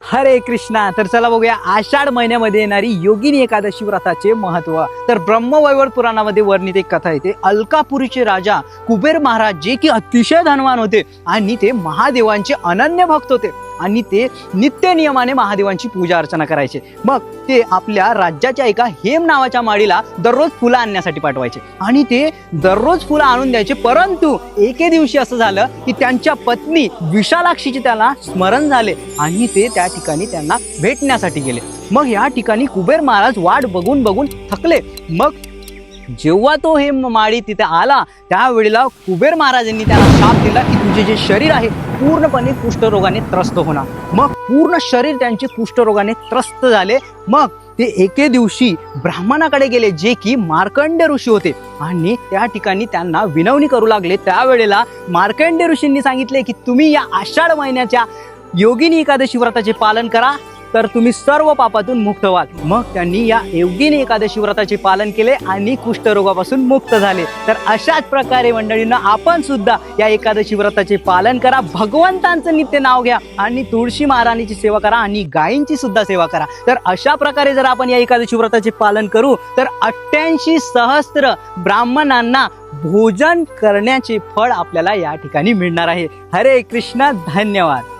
हरे कृष्णा। तर चला बघूया आषाढ महिन्यामध्ये येणारी योगिनी एकादशी व्रताचे महत्व। तर ब्रह्मवैवर्त पुराणामध्ये वर्णित एक कथा येते। अलकापुरीचे राजा कुबेर महाराज जे की अतिशय धनवान होते आणि ते महादेवांचे अनन्य भक्त होते आणि ते नित्य नियमाने महादेवांची पूजा अर्चना करायचे। मग ते आपल्या राज्याच्या एका हेम नावाच्या माळीला दररोज फुलं आणण्यासाठी पाठवायचे आणि ते दररोज फुलं आणून द्यायचे। परंतु एके दिवशी असं झालं की त्यांच्या पत्नी विशालाक्षीचे त्याला स्मरण झाले आणि ते त्या ठिकाणी त्यांना भेटण्यासाठी गेले। मग या ठिकाणी कुबेर महाराज वाट बघून बघून थकले। मग जेव्हा तो हे माळी तिथे आला त्यावेळेला कुबेर महाराजांनी त्याला शाप दिला की तुझे जे शरीर आहे पूर्णपणे कुष्ठरोगाने त्रस्त होणार। मग पूर्ण शरीर त्यांचे कुष्ठरोगाने त्रस्त झाले। मग ते एके दिवशी ब्राह्मणाकडे गेले जे की मार्कंडेय ऋषी होते आणि त्या ठिकाणी त्यांना विनवणी करू लागले। त्यावेळेला मार्कंडेय ऋषींनी सांगितले की तुम्ही या आषाढ महिन्याच्या योगिनी एकादशी व्रताचे पालन करा तर तुम्ही सर्व पापातून मुक्त व्हाल। मग त्यांनी या योगिनी एकादशी व्रताचे पालन केले आणि कुष्ठरोगापासून मुक्त झाले। तर अशाच प्रकारे मंडळींना आपण सुद्धा या एकादशी व्रताचे पालन करा, भगवंतांचं नित्य नाव घ्या आणि तुळशी महाराणीची सेवा करा आणि गायींची सुद्धा सेवा करा। तर अशा प्रकारे जर आपण या एकादशी व्रताचे पालन करू तर 88 सहस्त्र ब्राह्मणांना भोजन करण्याचे फळ आपल्याला या ठिकाणी मिळणार आहे। हरे कृष्ण, धन्यवाद।